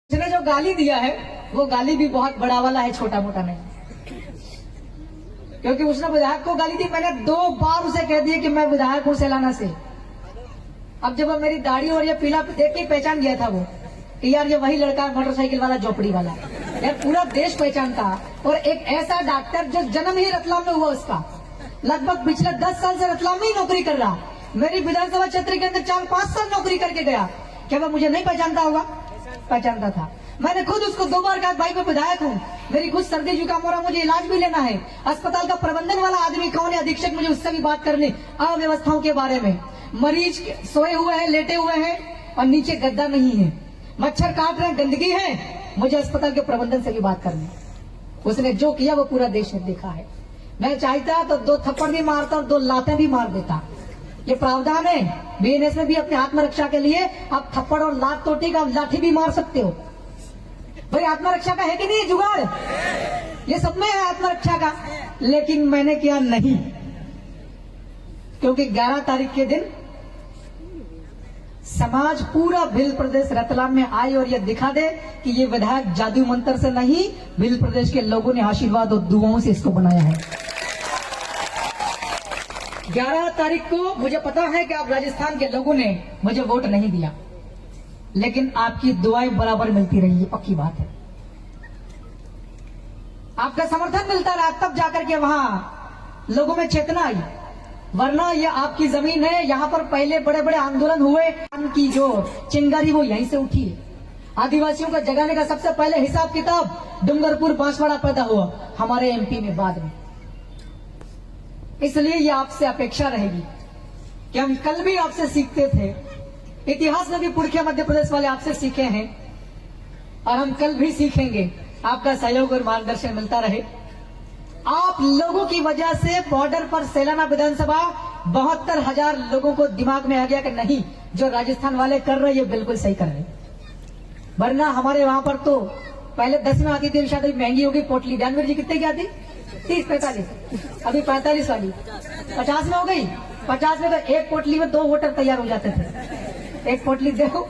उसने जो गाली दिया है वो गाली भी बहुत बड़ा वाला है, छोटा मोटा नहीं। क्योंकि उसने विधायक को गाली दी, मैंने 2 बार उसे कह दिया कि मैं विधायक हूं सेलाना से। अब जब वो मेरी दाढ़ी और ये पीला देख के पहचान गया था वो कि यार ये वही लड़का मोटरसाइकिल वाला झोपड़ी वाला, यार पूरा देश पहचानता। और एक ऐसा डॉक्टर जो जन्म ही रतलाम में हुआ, उसका लगभग पिछले 10 साल से रतलाम में ही नौकरी कर रहा, मेरी विधानसभा क्षेत्र के अंदर 4-5 साल नौकरी करके गया। क्या वह मुझे नहीं पहचानता होगा? पहचानता था। मैंने खुद उसको 2 बार कहा भाई मैं विधायक हूँ, मेरी खुद सर्दी जुकाम हो रहा, मुझे इलाज भी लेना है। अस्पताल का प्रबंधन वाला आदमी कौन है, अधीक्षक, मुझे उससे भी बात करनी अव्यवस्थाओं के बारे में। मरीज सोए हुए हैं, लेटे हुए हैं और नीचे गद्दा नहीं है, मच्छर काट रहे हैं, गंदगी है, मुझे अस्पताल के प्रबंधन से भी बात करनी। उसने जो किया वो पूरा देश ने देखा है। मैं चाहता तो 2 थप्पड़ भी मारता और 2 लातें भी मार देता। ये प्रावधान है बीएनएस में भी, अपने आत्मरक्षा के लिए आप थप्पड़ और लात तो ठीक, आप लाठी भी मार सकते हो। भाई आत्मरक्षा का है कि नहीं जुगाड़? ये सब में है आत्मरक्षा का, लेकिन मैंने किया नहीं। क्योंकि 11 तारीख के दिन समाज पूरा भिल प्रदेश रतलाम में आए और ये दिखा दे कि ये विधायक जादू मंत्र से नहीं, भिल प्रदेश के लोगों ने आशीर्वाद और दुआओं से इसको बनाया है। 11 तारीख को मुझे पता है कि आप राजस्थान के लोगों ने मुझे वोट नहीं दिया, लेकिन आपकी दुआएं बराबर मिलती रही, ये पक्की बात है। आपका समर्थन मिलता रहा, तब जाकर के वहां लोगों में चेतना आई। वरना ये आपकी जमीन है, यहाँ पर पहले बड़े बड़े आंदोलन हुए, की जो चिंगारी वो यहीं से उठी है। आदिवासियों का जगाने का सबसे पहले हिसाब किताब डूंगरपुर बांसवाड़ा पैदा हुआ हमारे एमपी में बाद में। इसलिए ये आपसे अपेक्षा रहेगी कि हम कल भी आपसे सीखते थे, इतिहास में भी पुरखिया मध्य प्रदेश वाले आपसे सीखे हैं और हम कल भी सीखेंगे। आपका सहयोग और मार्गदर्शन मिलता रहे। आप लोगों की वजह से बॉर्डर पर सेलाना विधानसभा 72,000 लोगों को दिमाग में आ गया कि नहीं, जो राजस्थान वाले कर रहे ये बिल्कुल सही कर रहे। वरना हमारे वहां पर तो पहले 10 में आती थी, शायद महंगी होगी पोटली। जानवीर जी कितने की आती? 30-45, अभी 45 वाली 50 में हो गई। 50 में तो एक पोटली में 2 वोटर तैयार हो जाते थे। एक पोटली देखो,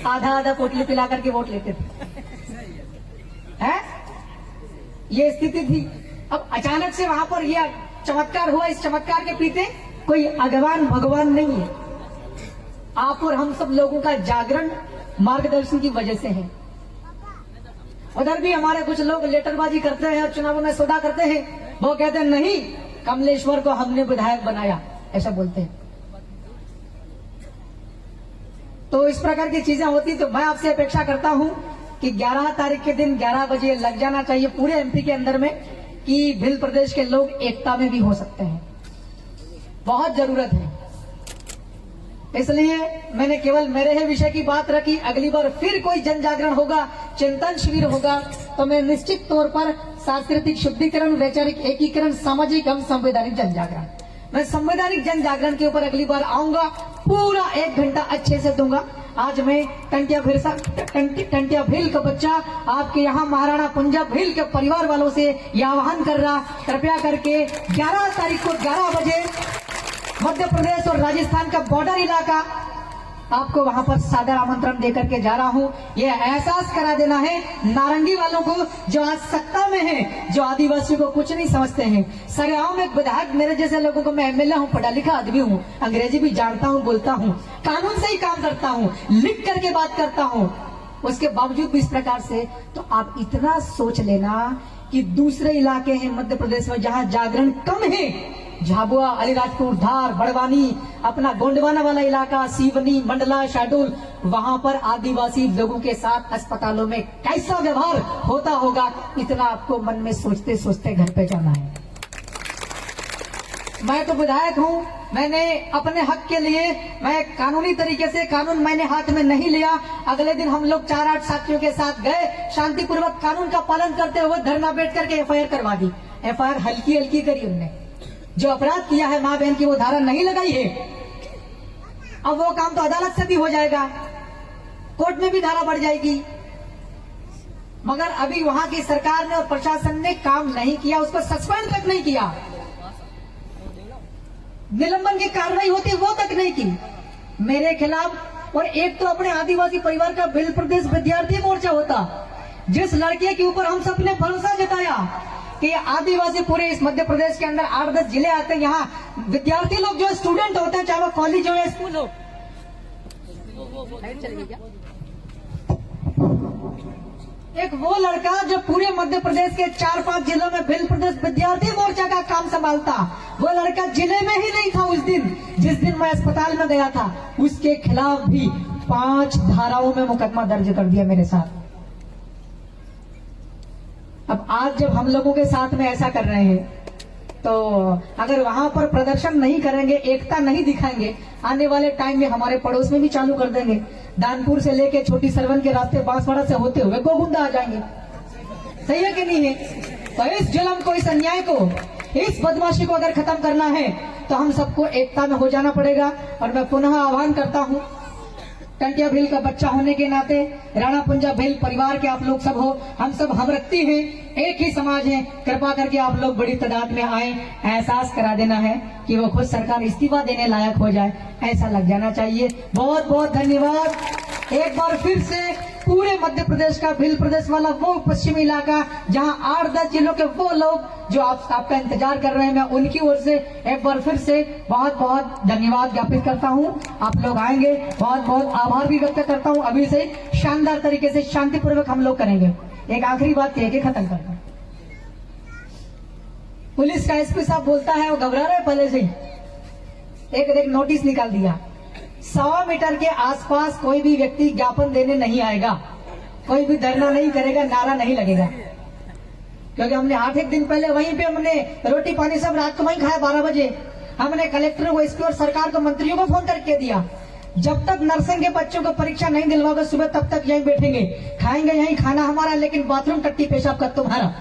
आधा पोटली पिला करके वोट लेते थे। है ये स्थिति थी। अब अचानक से वहां पर यह चमत्कार हुआ। इस चमत्कार के पीछे कोई अगवान भगवान नहीं है, आप और हम सब लोगों का जागरण मार्गदर्शन की वजह से है। उधर भी हमारे कुछ लोग लेटरबाजी करते हैं और चुनावों में सौदा करते हैं। वो कहते हैं नहीं, कमलेश्वर को हमने विधायक बनाया, ऐसा बोलते हैं। तो इस प्रकार की चीजें होती, तो मैं आपसे अपेक्षा करता हूं कि 11 तारीख के दिन 11 बजे लग जाना चाहिए पूरे एमपी के अंदर में, कि भिल प्रदेश के लोग एकता में भी हो सकते हैं। बहुत जरूरत है। इसलिए मैंने केवल मेरे ही विषय की बात रखी। अगली बार फिर कोई जन जागरण होगा, चिंतन शिविर होगा, तो मैं निश्चित तौर पर सांस्कृतिक शुद्धिकरण, वैचारिक एकीकरण, सामाजिक एवं संवैधानिक जन जागरण, मैं संवैधानिक जन जागरण के ऊपर अगली बार आऊंगा, पूरा 1 घंटा अच्छे से दूंगा। आज मैं टंटिया भील का बच्चा आपके यहाँ महाराणा कुंजा भील के परिवार वालों से यह आह्वान कर रहा, कृपया करके 11 तारीख को 11 बजे मध्य प्रदेश और राजस्थान का बॉर्डर इलाका, आपको वहां पर सादर आमंत्रण देकर के जा रहा हूं। यह एहसास करा देना है नारंगी वालों को, जो आज सत्ता में है, जो आदिवासियों को कुछ नहीं समझते हैं। सरेआम एक विधायक मेरे जैसे लोगों को, मैं एमएलए हूं, पढ़ा लिखा आदमी हूं, अंग्रेजी भी जानता हूं, बोलता हूं, कानून से ही काम करता हूं, लिख करके बात करता हूं, उसके बावजूद भी इस प्रकार से, तो आप इतना सोच लेना कि दूसरे इलाके हैं मध्य प्रदेश में जहां जागरण कम है, झाबुआ, अलीराजपुर, धार, बड़वानी, अपना गोंडवाना वाला इलाका, सीवनी, मंडला, शहडोल, वहां पर आदिवासी लोगों के साथ अस्पतालों में कैसा व्यवहार होता होगा, इतना आपको मन में सोचते सोचते घर पे जाना है। मैं तो विधायक हूं, मैंने अपने हक के लिए, मैं कानूनी तरीके से, कानून मैंने हाथ में नहीं लिया। अगले दिन हम लोग 4-8 साथियों के साथ गए, शांतिपूर्वक कानून का पालन करते हुए धरना बैठ करके एफआईआर करवा दी। एफआईआर हल्की करी उनने, जो अपराध किया है मां बहन की वो धारा नहीं लगाई है। अब वो काम तो अदालत से भी हो जाएगा, कोर्ट में भी धारा बढ़ जाएगी, मगर अभी वहां की सरकार ने और प्रशासन ने काम नहीं किया, उसको सस्पेंड तक नहीं किया, निलंबन की कार्रवाई होती वो तक नहीं की। मेरे खिलाफ और एक तो अपने आदिवासी परिवार का भिल प्रदेश विद्यार्थी मोर्चा होता, जिस लड़के के ऊपर हम सब ने भरोसा जताया कि आदिवासी पूरे इस मध्य प्रदेश के अंदर 8-10 जिले आते हैं, यहाँ विद्यार्थी लोग जो स्टूडेंट होते हैं, चाहे वो कॉलेज हो या स्कूल हो। एक वो लड़का जो पूरे मध्य प्रदेश के 4-5 जिलों में भिल प्रदेश विद्यार्थी मोर्चा का काम संभालता, वो लड़का जिले में ही नहीं था उस दिन जिस दिन मैं अस्पताल में गया था। उसके खिलाफ भी 5 धाराओं में मुकदमा दर्ज कर दिया मेरे साथ। अब आज जब हम लोगों के साथ में ऐसा कर रहे हैं, तो अगर वहां पर प्रदर्शन नहीं करेंगे, एकता नहीं दिखाएंगे, आने वाले टाइम में हमारे पड़ोस में भी चालू कर देंगे। दानपुर से लेके छोटी सरवन के रास्ते बांसवाड़ा से होते हुए गोगुंडा आ जाएंगे। सही है कि नहीं है? तो इस जुल्म को, इस अन्याय को, इस बदमाशी को अगर खत्म करना है तो हम सबको एकता में हो जाना पड़ेगा। और मैं पुनः आह्वान करता हूँ, टंटिया भील का बच्चा होने के नाते, राणा पुंजा भील परिवार के आप लोग सब हो, हम सब हमरक्ती हैं, एक ही समाज है। कृपा करके आप लोग बड़ी तादाद में आए, एहसास करा देना है कि वो खुद सरकार इस्तीफा देने लायक हो जाए, ऐसा लग जाना चाहिए। बहुत बहुत धन्यवाद। एक बार फिर से पूरे मध्य प्रदेश का भिल प्रदेश वाला वो पश्चिमी इलाका जहां 8-10 जिलों के वो लोग जो आपका इंतजार कर रहे हैं, मैं उनकी ओर से एक बार फिर से बहुत बहुत धन्यवाद ज्ञापित करता हूं। आप लोग आएंगे, बहुत बहुत आभार भी व्यक्त करता हूं। अभी से शानदार तरीके से शांतिपूर्वक हम लोग करेंगे। एक आखिरी बात कह के खत्म करता हूं। पुलिस का एसपी साहब बोलता है, वो घबरा रहे पहले से ही, एक नोटिस निकाल दिया, 100 मीटर के आसपास कोई भी व्यक्ति ज्ञापन देने नहीं आएगा, कोई भी धरना नहीं करेगा, नारा नहीं लगेगा। क्योंकि हमने 8 दिन पहले वहीं पे हमने रोटी पानी सब रात को वहीं खाया 12 बजे। हमने कलेक्टर को, एसपी और सरकार को, मंत्रियों को फोन करके दिया, जब तक नर्सिंग के बच्चों को परीक्षा नहीं दिलवाओगे सुबह तब तक यहीं बैठेंगे, खाएंगे यहीं खाना हमारा, लेकिन बाथरूम टट्टी पेशाब का तुम्हारा।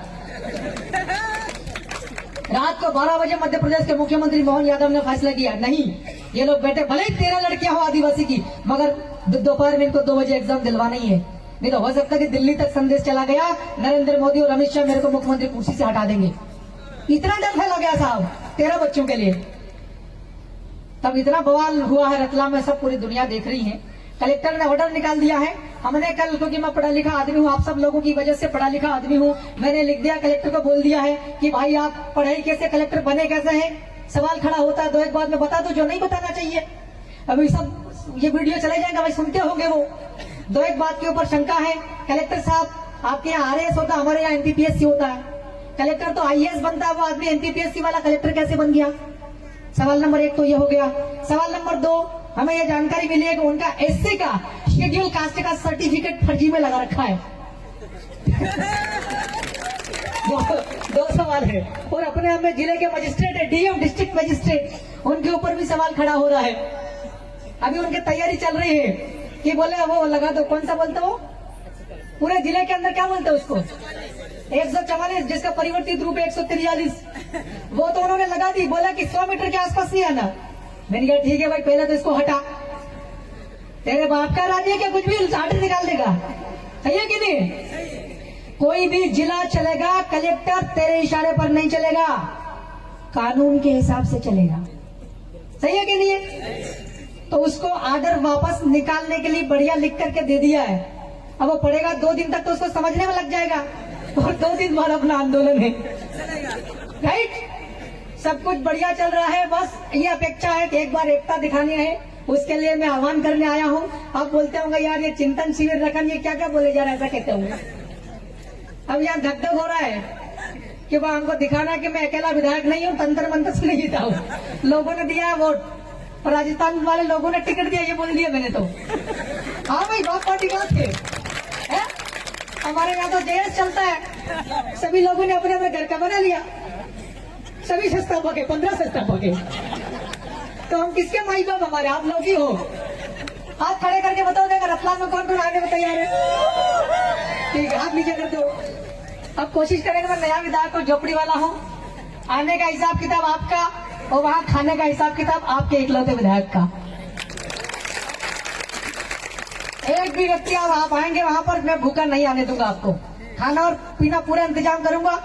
रात को 12 बजे मध्य प्रदेश के मुख्यमंत्री मोहन यादव ने फैसला किया, नहीं ये लोग बैठे, भले ही 13 लड़कियां हो आदिवासी की, मगर दोपहर में इनको 2 बजे एग्जाम दिलवाना ही है। नहीं तो हो सकता है कि दिल्ली तक संदेश चला गया, नरेंद्र मोदी और अमित शाह मेरे को मुख्यमंत्री कुर्सी से हटा देंगे। इतना डर फैला गया साहब 13 बच्चों के लिए। तब इतना बवाल हुआ है रतलाम में, सब पूरी दुनिया देख रही है। कलेक्टर ने ऑर्डर निकाल दिया है। हमने कल, क्योंकि मैं पढ़ा लिखा आदमी हूँ, आप सब लोगों की वजह से पढ़ा लिखा आदमी हूँ, मैंने लिख दिया, कलेक्टर को बोल दिया है कि भाई आप पढ़ाई कैसे, कलेक्टर बने कैसे हैं। सवाल खड़ा होता है, 2-1 बात में बता दो जो नहीं बताना चाहिए। अभी सब ये वीडियो चले जाएगा, भाई सुनते होंगे वो 2-1 बात के ऊपर शंका है। कलेक्टर साहब आपके यहाँ RAS होता, हमारे यहाँ NPPSC होता है। कलेक्टर तो IAS बनता है, वो आदमी NPPSC वाला कलेक्टर कैसे बन गया? सवाल नंबर 1 तो ये हो गया। सवाल नंबर 2, हमें ये जानकारी मिली है कि उनका SC का शेड्यूल कास्ट का सर्टिफिकेट फर्जी में लगा रखा है। दो सवाल है। और अपने आप में जिले के मजिस्ट्रेट है, DM डिस्ट्रिक्ट मजिस्ट्रेट, उनके ऊपर भी सवाल खड़ा हो रहा है। अभी उनकी तैयारी चल रही है कि बोले वो लगा दो, कौन सा बोलते हो, पूरे जिले के अंदर क्या बोलते हो उसको, 144, जिसका परिवर्तित रूप है 143, वो तो उन्होंने लगा दी। बोला कि 100 मीटर के आसपास नहीं आना। मैंने कहा ठीक है भाई, पहले तो इसको हटा, तेरे बाप का राज्य क्या कुछ भी आर्डर निकाल देगा। सही है कि नहीं? कोई भी जिला चलेगा, कलेक्टर तेरे इशारे पर नहीं चलेगा, कानून के हिसाब से चलेगा। सही है कि नहीं है? तो उसको आर्डर वापस निकालने के लिए बढ़िया लिख करके दे दिया है। अब वो पढ़ेगा 2 दिन तक तो उसको समझने में लग जाएगा, और 2 दिन बाद अपना आंदोलन है। राइट? सब कुछ बढ़िया चल रहा है, बस ये अपेक्षा है कि एक बार एकता दिखानी है, उसके लिए मैं आह्वान करने आया हूँ। आप बोलते होंगे यार ये चिंतन शिविर रखा, ये क्या क्या बोले जा रहा है, ऐसा कहते होंगे। अब यहाँ धक धक हो रहा है कि वह हमको दिखाना कि मैं अकेला विधायक नहीं हूँ, तंत्र मंत्र से नहीं जीता हूँ। लोगों ने दिया है वोट, और राजस्थान वाले लोगों ने टिकट दिया, ये बोल दिया मैंने तो। हाँ भाई, बात पार्टी बात है। हमारे यहाँ तो JS चलता है, सभी लोगों ने अपने अपने घर का बना लिया, सभी सस्ता पके, 15 सस्ता पके। तो हम किसके माई बाप, हमारे आप लोग ही हो। हाथ खड़े करके बताओ देगा रतलाम में कौन कौन आने को तैयार है? ठीक है, हाथ नीचे कर दो। अब कोशिश करेंगे, मैं नया विधायक को झोपड़ी वाला हूँ, आने का हिसाब किताब आपका, और वहाँ खाने का हिसाब किताब आपके इकलौते विधायक का। एक भी व्यक्ति आप आएंगे वहाँ पर, मैं भूखा नहीं आने दूंगा आपको, खाना और पीना पूरा इंतजाम करूंगा।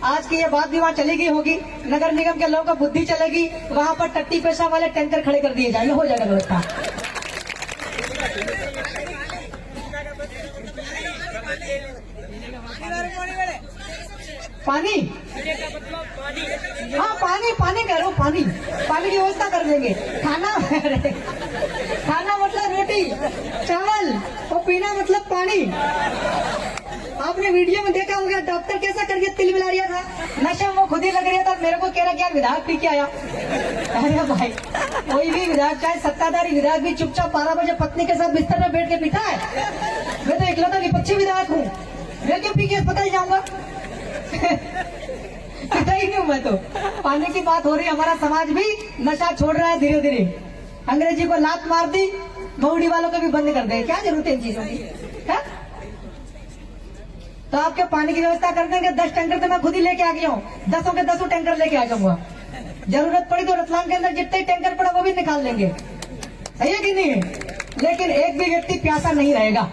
आज की ये बात भी वहाँ चली गई होगी, नगर निगम के लोगों का बुद्धि चलेगी, वहाँ पर टट्टी पेशा वाले टैंकर खड़े कर दिए जाएंगे, हो जाएगा व्यवस्था। पानी, हाँ पानी, पानी करो, पानी, पानी की व्यवस्था कर देंगे। खाना खाना मतलब रोटी चावल और पीना मतलब पानी। आपने वीडियो में देखा होगा डॉक्टर कैसा करके तिल मिला रहा था, नशा वो खुद ही लग रहा था, मेरे को कह रहा क्या विधायक पी के आया। अरे भाई कोई भी विधायक चाहे सत्ताधारी विधायक भी चुपचाप 12 बजे पत्नी के साथ बिस्तर में बैठ के पीता है। मैं तो इकलौता विपक्षी विधायक हूँ, मैं क्यों पी के अस्पताल जाऊंगा। पता ही नहीं हूँ मैं तो। पानी की बात हो रही है, हमारा समाज भी नशा छोड़ रहा है धीरे धीरे। अंग्रेजी को लात मार दी, मौड़ी वालों को भी बंद कर दे, क्या जरूरत है इन चीजों की है? तो आपके पानी की व्यवस्था कर देंगे। 10 टैंकर तो मैं खुद ही लेके आ गया हूँ, 10 के 10 टैंकर लेके आ जाऊंगा। जरूरत पड़ी तो रतलाम के अंदर जितने टैंकर पड़ा वो भी निकाल लेंगे, सही है कि नहीं है? लेकिन एक भी व्यक्ति प्यासा नहीं रहेगा।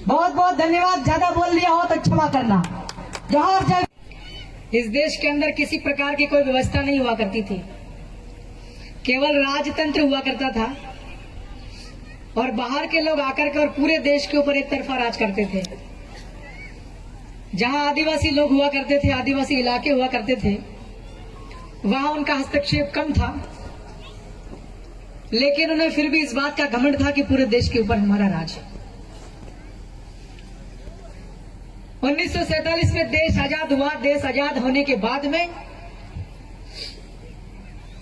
बहुत बहुत धन्यवाद, ज्यादा बोल लिया हो तो क्षमा करना। जौहर जय। इस देश के अंदर किसी प्रकार की कोई व्यवस्था नहीं हुआ करती थी, केवल राजतंत्र हुआ करता था और बाहर के लोग आकर के और पूरे देश के ऊपर एक तरफा राज करते थे। जहां आदिवासी लोग हुआ करते थे, आदिवासी इलाके हुआ करते थे, वहां उनका हस्तक्षेप कम था, लेकिन उन्हें फिर भी इस बात का घमंड था कि पूरे देश के ऊपर हमारा राज है। 1947 में देश आजाद हुआ। देश आजाद होने के बाद में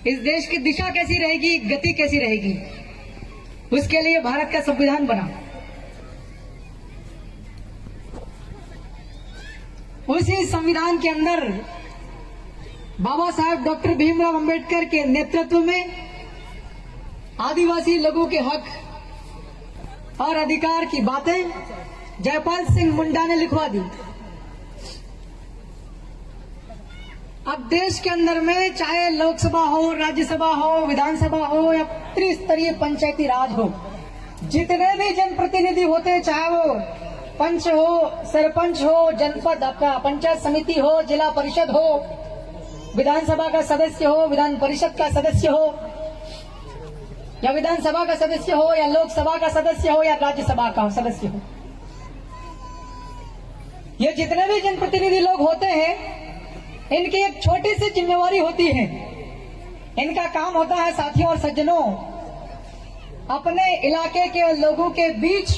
इस देश की दिशा कैसी रहेगी, गति कैसी रहेगी, उसके लिए भारत का संविधान बना। उसी संविधान के अंदर बाबा साहेब डॉक्टर भीमराव अंबेडकर के नेतृत्व में आदिवासी लोगों के हक और अधिकार की बातें जयपाल सिंह मुंडा ने लिखवा दी। अब देश के अंदर में चाहे लोकसभा हो, राज्यसभा हो, विधानसभा हो या त्रिस्तरीय पंचायती राज हो, जितने भी जनप्रतिनिधि होते, चाहे वो पंच हो, सरपंच हो, जनपद आपका पंचायत समिति हो, जिला परिषद हो, विधानसभा का सदस्य हो, विधान परिषद का सदस्य हो, या विधानसभा का सदस्य हो, या लोकसभा का सदस्य हो, या राज्यसभा का सदस्य हो, ये जितने भी जनप्रतिनिधि लोग होते हैं, इनकी एक छोटी सी जिम्मेवारी होती है। इनका काम होता है साथियों और सज्जनों, अपने इलाके के लोगों के बीच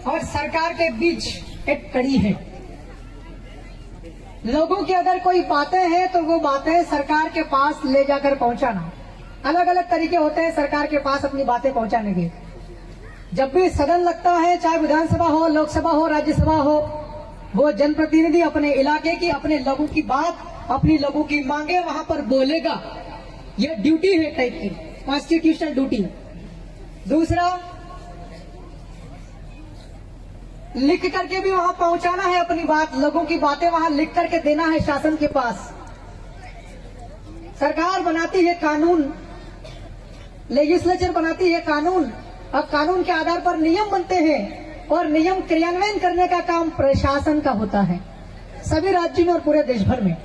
और सरकार के बीच एक कड़ी है। लोगों की अगर कोई बातें हैं तो वो बातें सरकार के पास ले जाकर पहुंचाना। अलग अलग तरीके होते हैं सरकार के पास अपनी बातें पहुंचाने के। जब भी सदन लगता है, चाहे विधानसभा हो, लोकसभा हो, राज्यसभा हो, वो जनप्रतिनिधि अपने इलाके की, अपने लोगों की बात, अपनी लोगों की मांगे वहां पर बोलेगा। ये ड्यूटी है टाइप की, कॉन्स्टिट्यूशनल ड्यूटी। दूसरा, लिख करके भी वहां पहुंचाना है अपनी बात, लोगों की बातें वहां लिख करके देना है शासन के पास। सरकार बनाती है कानून, लेजिस्लेचर बनाती है कानून, और कानून के आधार पर नियम बनते हैं और नियम क्रियान्वयन करने का काम प्रशासन का होता है सभी राज्यों में और पूरे देश भर में।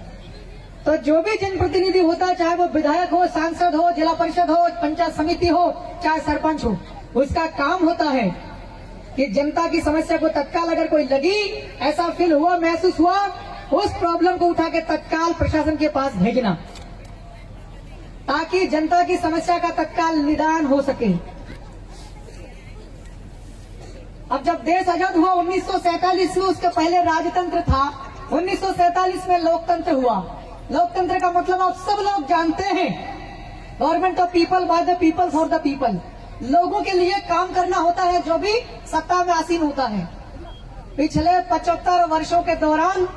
तो जो भी जनप्रतिनिधि होता है, चाहे वो विधायक हो, सांसद हो, जिला परिषद हो, पंचायत समिति हो, चाहे सरपंच हो, उसका काम होता है कि जनता की समस्या को तत्काल अगर कोई लगी, ऐसा फील हुआ, महसूस हुआ, उस प्रॉब्लम को उठा के तत्काल प्रशासन के पास भेजना, ताकि जनता की समस्या का तत्काल निदान हो सके। अब जब देश आजाद हुआ 1947 में, उसके पहले राजतंत्र था, 1947 में लोकतंत्र हुआ। लोकतंत्र का मतलब आप सब लोग जानते हैं, government of people, by the people, for the people. लोगों के लिए काम करना होता है जो भी सत्ता में आसीन होता है। पिछले 75 वर्षों के दौरान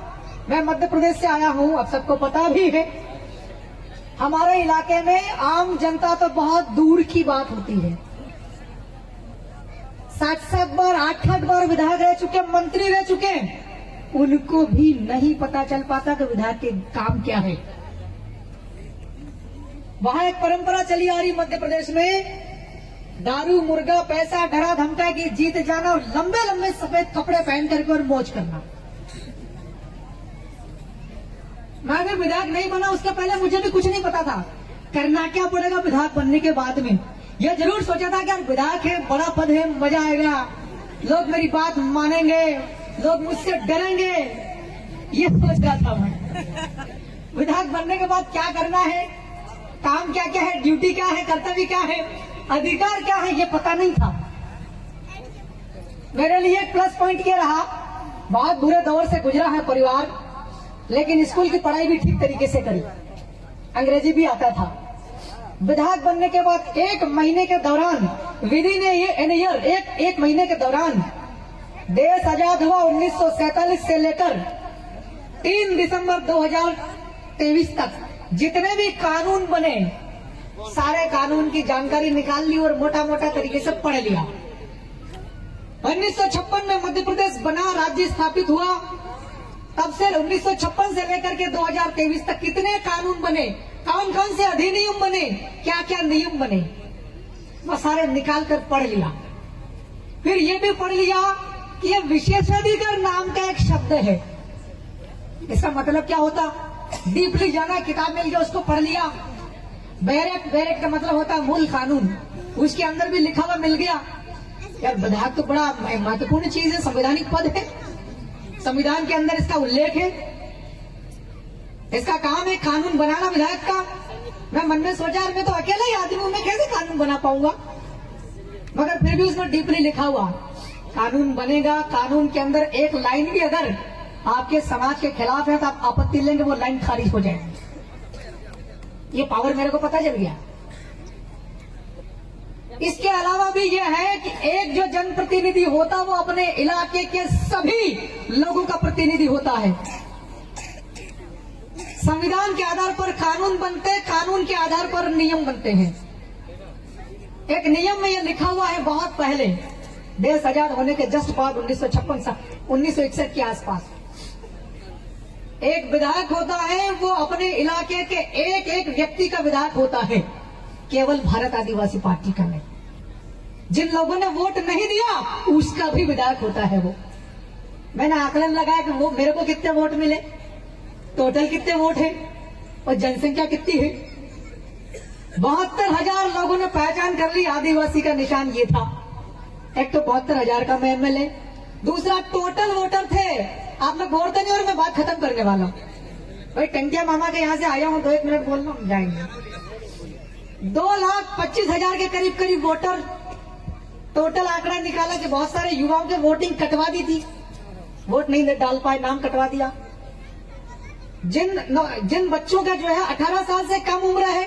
मैं मध्य प्रदेश से आया हूं, अब सबको पता भी है, हमारे इलाके में आम जनता तो बहुत दूर की बात होती है। 7-7 बार, 8-8 बार विधायक रह चुके, मंत्री रह चुके, उनको भी नहीं पता चल पाता कि विधायक के काम क्या है। वहां एक परंपरा चली आ रही मध्य प्रदेश में, दारू, मुर्गा, पैसा, डरा धमका की जीत जाना और लंबे लंबे सफेद कपड़े पहन करके और मौज करना। मैं भी विधायक नहीं बना, उसके पहले मुझे भी कुछ नहीं पता था करना क्या पड़ेगा विधायक बनने के बाद में। यह जरूर सोचा था कि यार विधायक है, बड़ा पद है, मजा आएगा, लोग मेरी बात मानेंगे, लोग मुझसे डरेंगे, ये सोच रहा था मैं। विधायक बनने के बाद क्या करना है, काम क्या क्या है, ड्यूटी क्या है, कर्तव्य क्या है, अधिकार क्या है, ये पता नहीं था। मेरे लिए एक प्लस पॉइंट ये रहा, बहुत बुरे दौर से गुजरा है परिवार, लेकिन स्कूल की पढ़ाई भी ठीक तरीके से करी, अंग्रेजी भी आता था। विधायक बनने के बाद एक महीने के दौरान, विदिन एन ईयर, एक महीने के दौरान देश आजाद हुआ 1947 से लेकर 3 दिसंबर 2023 तक जितने भी कानून बने, सारे कानून की जानकारी निकाल ली और मोटा मोटा तरीके से पढ़ लिया। 1956 में मध्य प्रदेश बना, राज्य स्थापित हुआ। तब से 1956 से लेकर के 2023 तक कितने कानून बने, कौन कौन से अधिनियम बने, क्या क्या नियम बने, वो सारे निकाल कर पढ़ लिया। फिर ये भी पढ़ लिया कि ये विशेषाधिकार नाम का एक शब्द है, इसका मतलब क्या होता, डीपली जाना, किताब मिल गया उसको पढ़ लिया। बैरेक्ट का मतलब होता है मूल कानून, उसके अंदर भी लिखा हुआ मिल गया। यार विधायक तो बड़ा महत्वपूर्ण चीज है, संवैधानिक पद है, संविधान के अंदर इसका उल्लेख है, इसका काम है कानून बनाना विधायक का। मैं मन में सोचा मैं तो अकेला ही आदमी हूं, मैं कैसे कानून बना पाऊंगा, मगर फिर भी उसमें डीपली लिखा हुआ कानून बनेगा। कानून के अंदर एक लाइन भी अगर आपके समाज के खिलाफ है तो आप आपत्ति लेंगे, वो लाइन खारिज हो जाएगी। ये पावर मेरे को पता चल गया। इसके अलावा भी यह है कि एक जो जनप्रतिनिधि होता वो अपने इलाके के सभी लोगों का प्रतिनिधि होता है। संविधान के आधार पर कानून बनते, कानून के आधार पर नियम बनते हैं। एक नियम में यह लिखा हुआ है, बहुत पहले देश आजाद होने के जस्ट बाद 1961 के आसपास एक विधायक होता है, वो अपने इलाके के एक एक व्यक्ति का विधायक होता है, केवल भारत आदिवासी पार्टी का नहीं। जिन लोगों ने वोट नहीं दिया उसका भी विधायक होता है वो। मैंने आकलन लगाया कि वो मेरे को कितने वोट मिले, टोटल कितने वोट है और जनसंख्या कितनी है। 72,000 लोगों ने पहचान कर ली, आदिवासी का निशान ये था। एक तो 72,000 का मैं एमएलए, दूसरा टोटल वोटर थे। आप लोग गौर तो नहीं, और मैं बात खत्म करने वाला हूँ भाई। टंकिया मामा के यहाँ से आया हूँ, 1 मिनट बोलना, हम जाएंगे। 2,25,000 के करीब वोटर, टोटल आंकड़ा निकाला कि बहुत सारे युवाओं के वोटिंग कटवा दी थी, वोट नहीं डाल पाए, नाम कटवा दिया। जिन बच्चों का जो है 18 साल से कम उम्र है,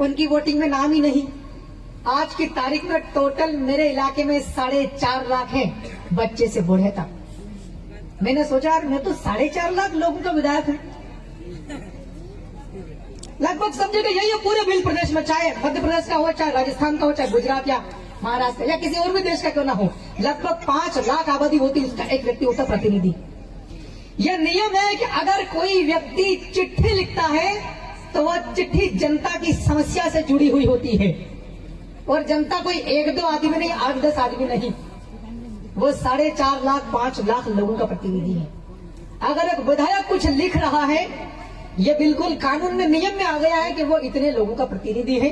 उनकी वोटिंग में नाम ही नहीं। आज की तारीख में टोटल मेरे इलाके में 4.5 लाख है, बच्चे से बूढ़े तक। मैंने सोचा मैं तो 4.5 लाख लोगों का विधायक है। लगभग समझेगा यही है पूरे बिल प्रदेश में, चाहे मध्य प्रदेश का हो, चाहे राजस्थान का हो, चाहे गुजरात या महाराष्ट्र या किसी और भी देश का क्यों ना हो, लगभग 5 लाख आबादी होती है, उसका एक व्यक्ति होता प्रतिनिधि। यह नियम है कि अगर कोई व्यक्ति चिट्ठी लिखता है तो वह चिट्ठी जनता की समस्या से जुड़ी हुई होती है, और जनता कोई 1-2 आदमी नहीं, 8-10 आदमी नहीं, वो 4.5 लाख 5 लाख लोगों का प्रतिनिधि है। अगर एक विधायक कुछ लिख रहा है, ये बिल्कुल कानून में, नियम में आ गया है कि वो इतने लोगों का प्रतिनिधि है,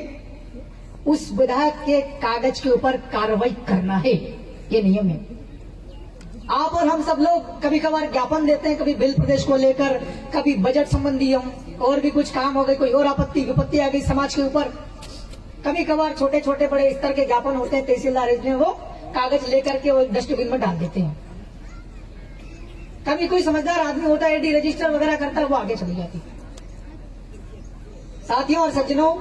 उस विधायक के कागज के ऊपर कार्रवाई करना है, ये नियम है। आप और हम सब लोग कभी कभार ज्ञापन देते हैं, कभी बिल प्रदेश को लेकर, कभी बजट संबंधी और भी कुछ काम हो गए, कोई और आपत्ति विपत्ति आ गई समाज के ऊपर, कभी कभार छोटे छोटे बड़े स्तर के ज्ञापन होते हैं, तहसीलदार ने वो कागज लेकर के वो डस्टबिन में डाल देते हैं। कभी कोई समझदार आदमी होता है, एडी रजिस्टर वगैरह करता है, वो आगे चली जाती है। साथियों और सज्जनों,